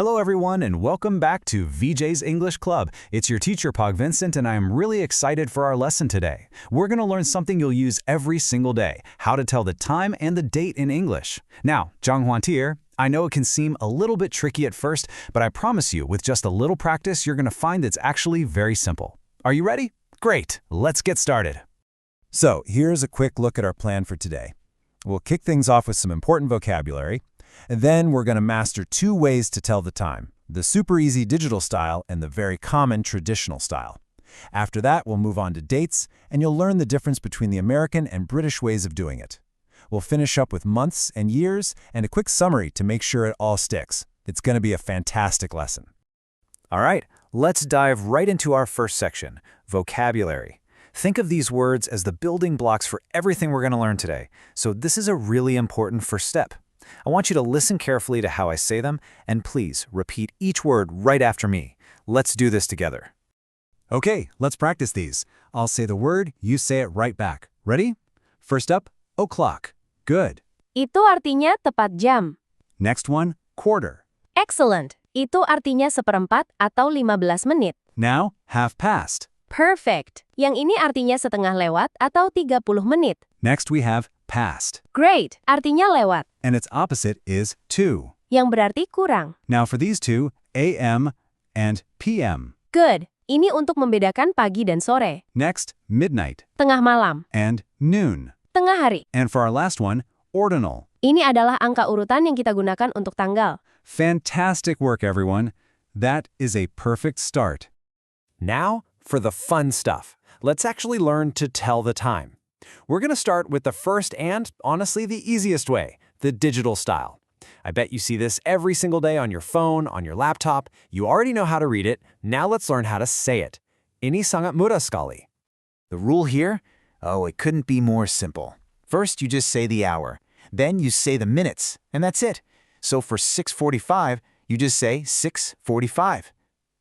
Hello everyone and welcome back to VJ's English Club. It's your teacher Pak Vincent and I am really excited for our lesson today. We're going to learn something you'll use every single day, how to tell the time and the date in English. Now, Zhang Huan here. I know it can seem a little bit tricky at first, but I promise you with just a little practice you're going to find it's actually very simple. Are you ready? Great, let's get started. So, here's a quick look at our plan for today. We'll kick things off with some important vocabulary, and then we're going to master two ways to tell the time, the super easy digital style and the very common traditional style. After that, we'll move on to dates, and you'll learn the difference between the American and British ways of doing it. We'll finish up with months and years and a quick summary to make sure it all sticks. It's going to be a fantastic lesson. All right, let's dive right into our first section, vocabulary. Think of these words as the building blocks for everything we're going to learn today, so this is a really important first step. I want you to listen carefully to how I say them, and please repeat each word right after me. Let's do this together. Okay, let's practice these. I'll say the word, you say it right back. Ready? First up, o'clock. Good. Itu artinya tepat jam. Next one, quarter. Excellent. Itu artinya seperempat atau 15 menit. Now, half past. Perfect. Yang ini artinya setengah lewat atau 30 menit. Next we have past. Great. Artinya lewat. And its opposite is to. Yang berarti kurang. Now for these two, AM and PM. Good. Ini untuk membedakan pagi dan sore. Next, midnight. Tengah malam. And noon. Tengah hari. And for our last one, ordinal. Ini adalah angka urutan yang kita gunakan untuk tanggal. Fantastic work, everyone. That is a perfect start. Now, for the fun stuff. Let's actually learn to tell the time. We're going to start with the first and, honestly, the easiest way, the digital style. I bet you see this every single day on your phone, on your laptop. You already know how to read it. Now let's learn how to say it. Ini sangat mudah sekali. The rule here? Oh, it couldn't be more simple. First, you just say the hour. Then you say the minutes, and that's it. So for 6:45, you just say 6:45.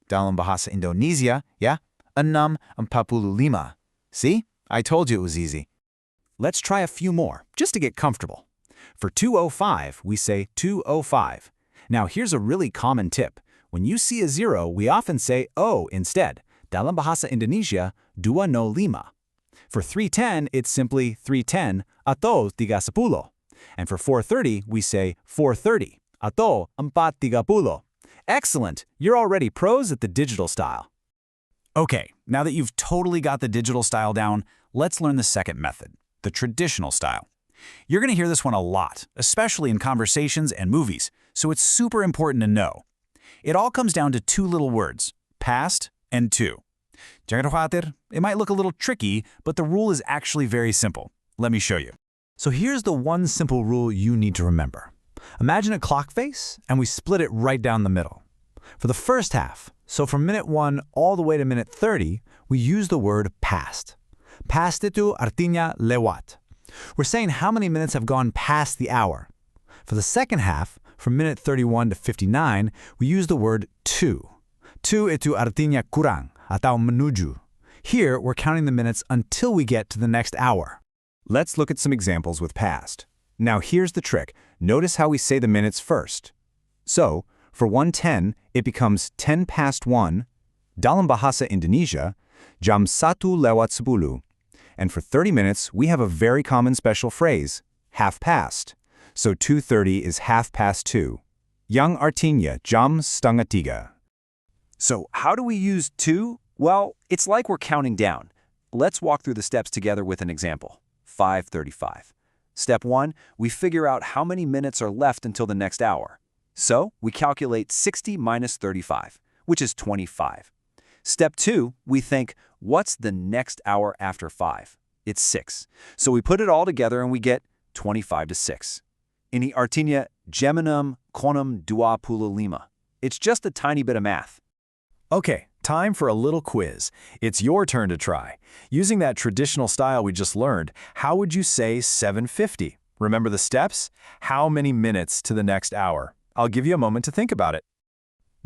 Dalam bahasa Indonesia, ya, 6:45. See? I told you it was easy. Let's try a few more, just to get comfortable. For 2:05, we say 2:05. Now here's a really common tip. When you see a zero, we often say O instead. Dalam bahasa Indonesia, 205. For 3:10, it's simply 3:10 atau 3:10. And for 4:30, we say 4:30 atau 4:30. Excellent! You're already pros at the digital style. Okay, now that you've totally got the digital style down, let's learn the second method, the traditional style. You're going to hear this one a lot, especially in conversations and movies, so it's super important to know. It all comes down to two little words, past and to. Jangan khawatir, it might look a little tricky, but the rule is actually very simple. Let me show you. So here's the one simple rule you need to remember. Imagine a clock face, and we split it right down the middle. For the first half, so from minute 1 all the way to minute 30, we use the word past. Past itu artinya lewat. We're saying how many minutes have gone past the hour. For the second half, from minute 31 to 59, we use the word to. To itu artinya kurang atau menuju. Here, we're counting the minutes until we get to the next hour. Let's look at some examples with past. Now here's the trick. Notice how we say the minutes first. So, for 1:10, it becomes 10 past 1, dalam bahasa Indonesia, jam 1:10. And for 30 minutes, we have a very common special phrase, half past. So 2:30 is half past 2. Yang artinya jam setengah tiga. So how do we use to? Well, it's like we're counting down. Let's walk through the steps together with an example. 5:35. Step 1, we figure out how many minutes are left until the next hour. So we calculate 60 minus 35, which is 25. Step 2, we think, what's the next hour after 5? It's 6. So we put it all together and we get 25 to 6. Ini artinya jam 6:25. It's just a tiny bit of math. Okay, time for a little quiz. It's your turn to try. Using that traditional style we just learned, how would you say 7:50? Remember the steps? How many minutes to the next hour? I'll give you a moment to think about it.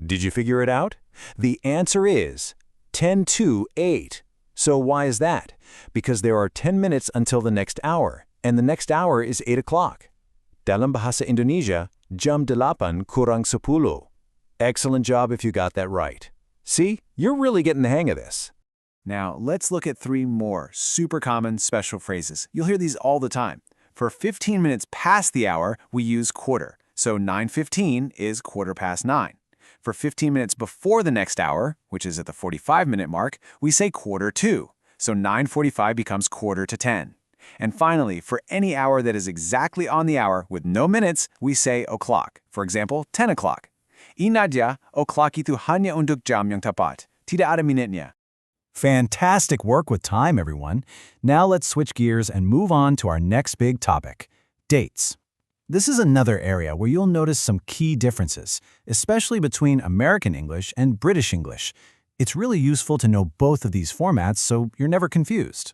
Did you figure it out? The answer is 10 to 8. So why is that? Because there are 10 minutes until the next hour, and the next hour is 8 o'clock. Dalam bahasa Indonesia, jam 8 kurang 10. Excellent job if you got that right. See, you're really getting the hang of this. Now, let's look at 3 more super common special phrases. You'll hear these all the time. For 15 minutes past the hour, we use quarter. So 9:15 is 9:15. For 15 minutes before the next hour, which is at the 45-minute mark, we say 9:45. So 9:45 becomes 9:45. And finally, for any hour that is exactly on the hour with no minutes, we say o'clock. For example, 10 o'clock. Inadya, o'clock itu hanya untuk jam yang tepat. Tidak ada minitnya. Fantastic work with time, everyone. Now let's switch gears and move on to our next big topic, dates. This is another area where you'll notice some key differences, especially between American English and British English. It's really useful to know both of these formats so you're never confused.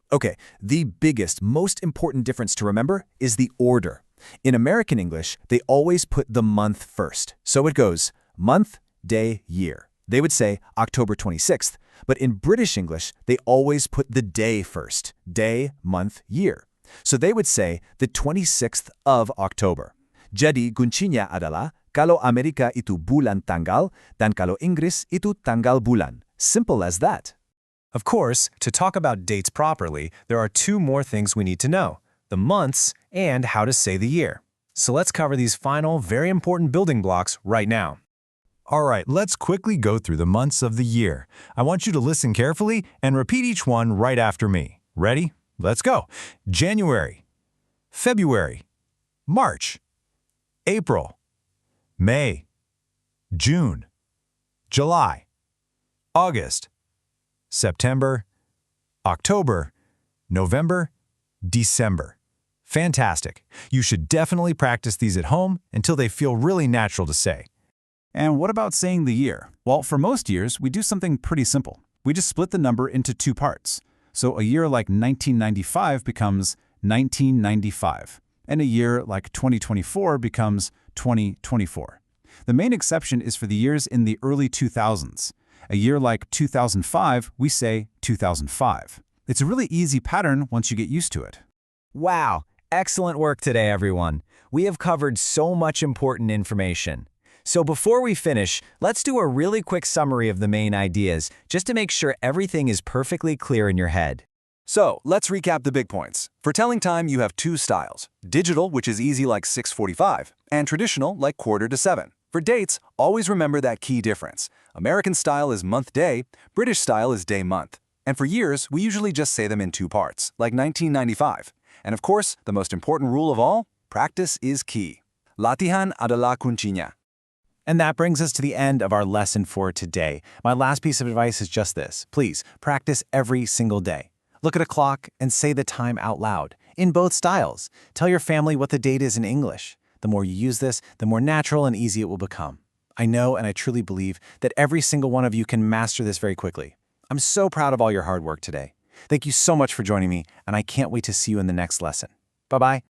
Okay, the biggest, most important difference to remember is the order. In American English, they always put the month first. So it goes month, day, year. They would say October 26th, but in British English, they always put the day first. Day, month, year. So they would say the 26th of October. Jadi kuncinya adalah kalau Amerika itu bulan tanggal dan kalau Inggris itu tanggal bulan. Simple as that. Of course, to talk about dates properly, there are 2 more things we need to know: the months and how to say the year. So let's cover these final, very important building blocks right now. All right, let's quickly go through the months of the year. I want you to listen carefully and repeat each one right after me. Ready? Let's go. January, February, March, April, May, June, July, August, September, October, November, December. Fantastic. You should definitely practice these at home until they feel really natural to say. And what about saying the year? Well, for most years, we do something pretty simple. We just split the number into 2 parts. So a year like 1995 becomes 1995, and a year like 2024 becomes 2024. The main exception is for the years in the early 2000s. A year like 2005, we say 2005. It's a really easy pattern once you get used to it. Wow, excellent work today, everyone. We have covered so much important information. So before we finish, let's do a really quick summary of the main ideas, just to make sure everything is perfectly clear in your head. So, let's recap the big points. For telling time, you have 2 styles: digital, which is easy like 6:45, and traditional like 6:45. For dates, always remember that key difference. American style is month-day, British style is day-month. And for years, we usually just say them in 2 parts, like 1995. And of course, the most important rule of all, practice is key. Latihan adalah kuncinya. And that brings us to the end of our lesson for today. My last piece of advice is just this. Please, practice every single day. Look at a clock and say the time out loud, in both styles. Tell your family what the date is in English. The more you use this, the more natural and easy it will become. I know and I truly believe that every single one of you can master this very quickly. I'm so proud of all your hard work today. Thank you so much for joining me, and I can't wait to see you in the next lesson. Bye-bye.